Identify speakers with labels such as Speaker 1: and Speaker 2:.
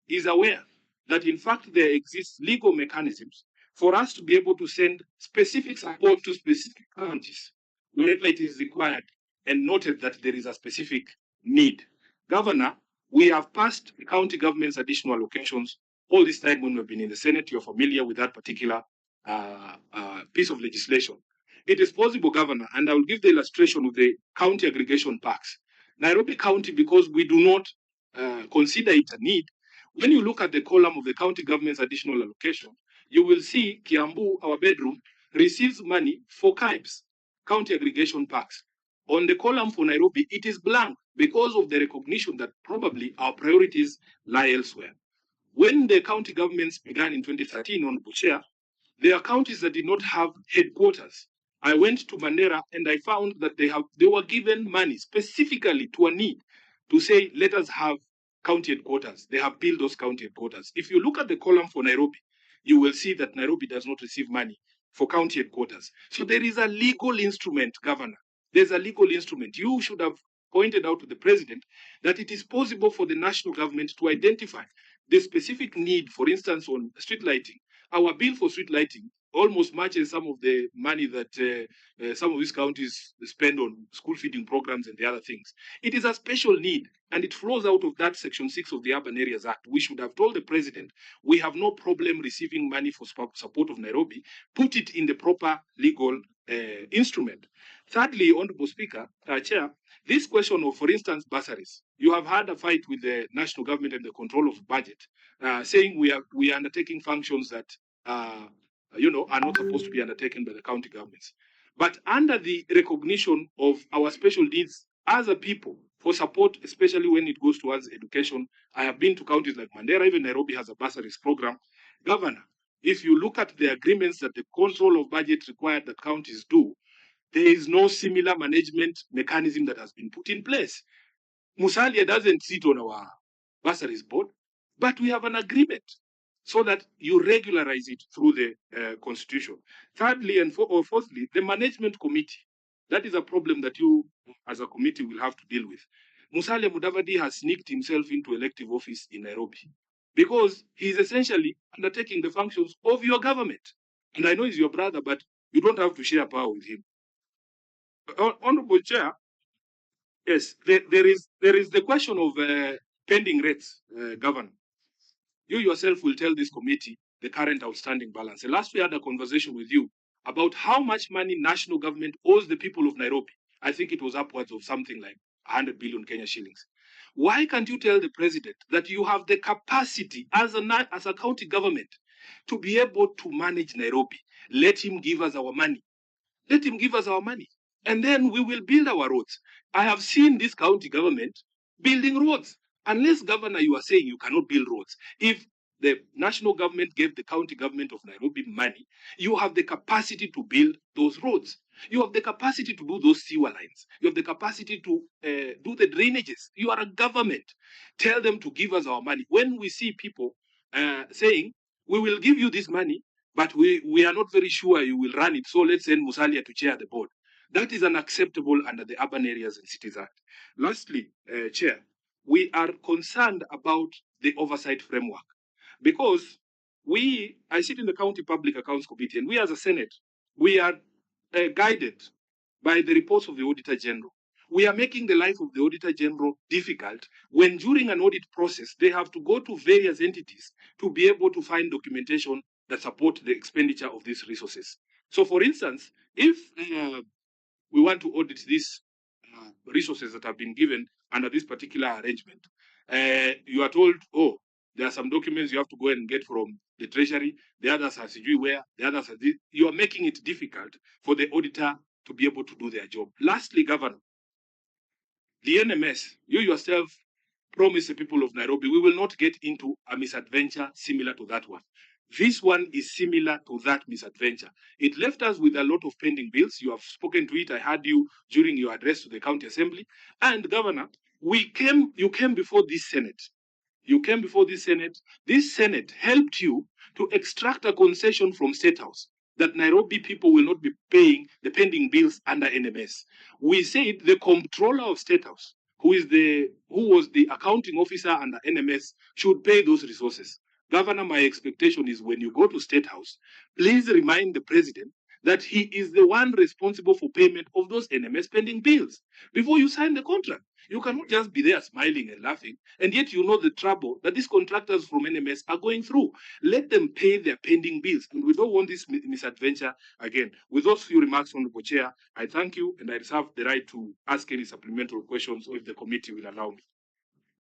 Speaker 1: is aware that in fact there exists legal mechanisms for us to be able to send specific support to specific counties whenever it is required and noted that there is a specific need. Governor, we have passed the county government's additional allocations all this time when we've been in the Senate. You're familiar with that particular piece of legislation. It is possible, Governor, and I will give the illustration with the county aggregation parks. Nairobi County, because we do not consider it a need, when you look at the column of the county government's additional allocation, you will see Kiambu, our bedroom, receives money for KIPES, county aggregation parks. On the column for Nairobi, it is blank because of the recognition that probably our priorities lie elsewhere. When the county governments began in 2013 on Bushare, there are counties that did not have headquarters. I went to Mandera and I found that they were given money specifically to a need to say, let us have county headquarters. They have built those county headquarters. If you look at the column for Nairobi, you will see that Nairobi does not receive money for county headquarters. So there is a legal instrument, Governor. There's a legal instrument. You should have pointed out to the president that it is possible for the national government to identify the specific need, for instance, on street lighting. Our bill for street lighting almost matches some of the money that some of these counties spend on school feeding programs and the other things. It is a special need, and it flows out of that Section 6 of the Urban Areas Act. We should have told the president, we have no problem receiving money for support of Nairobi, put it in the proper legal instrument. Thirdly, Honorable Speaker, Chair, this question of, for instance, bursaries. You have had a fight with the national government and the control of budget, saying we are undertaking functions that are not supposed to be undertaken by the county governments. But under the recognition of our special needs as a people for support, especially when it goes towards education, I have been to counties like Mandera, even Nairobi has a bursaries program. Governor, if you look at the agreements that the control of budget required that counties do, there is no similar management mechanism that has been put in place. Musalia doesn't sit on our bursaries board, but we have an agreement so that you regularize it through the constitution. Thirdly and fourthly, the management committee. That is a problem that you as a committee will have to deal with. Musalia Mudavadi has sneaked himself into elective office in Nairobi because he is essentially undertaking the functions of your government. And I know he's your brother, but you don't have to share power with him. Honorable Chair, yes, there is the question of pending rates, Governor. You yourself will tell this committee the current outstanding balance. And last we had a conversation with you about how much money national government owes the people of Nairobi. I think it was upwards of something like 100 billion Kenya shillings. Why can't you tell the president that you have the capacity as a county government to be able to manage Nairobi? Let him give us our money. Let him give us our money. And then we will build our roads. I have seen this county government building roads. Unless, Governor, you are saying you cannot build roads. If the national government gave the county government of Nairobi money, you have the capacity to build those roads. You have the capacity to do those sewer lines. You have the capacity to do the drainages. You are a government. Tell them to give us our money. When we see people saying, we will give you this money, but we are not very sure you will run it, so let's send Musalia to chair the board. That is unacceptable under the Urban Areas and Cities Act. Lastly, Chair, we are concerned about the oversight framework because I sit in the County Public Accounts Committee, and we as a Senate, we are guided by the reports of the Auditor General. We are making the life of the Auditor General difficult when during an audit process, they have to go to various entities to be able to find documentation that support the expenditure of these resources. So for instance, if we want to audit these resources that have been given under this particular arrangement, you are told, oh, there are some documents you have to go and get from the treasury, the others are where, the others are this. You are making it difficult for the auditor to be able to do their job. Lastly, Governor, the NMS, you yourself promised the people of Nairobi, we will not get into a misadventure similar to that one. This one is similar to that misadventure. It left us with a lot of pending bills. You have spoken to it. I heard you during your address to the county assembly. And Governor, you came before this Senate. You came before this Senate. This Senate helped you to extract a concession from State House that Nairobi people will not be paying the pending bills under NMS. We said the comptroller of State House who was the accounting officer under NMS, should pay those resources. Governor, my expectation is when you go to State House, please remind the president that he is the one responsible for payment of those NMS pending bills before you sign the contract. You cannot just be there smiling and laughing, and yet you know the trouble that these contractors from NMS are going through. Let them pay their pending bills, and we don't want this misadventure again. With those few remarks, Honorable Chair, I thank you, and I reserve the right to ask any supplemental questions if the committee will allow me.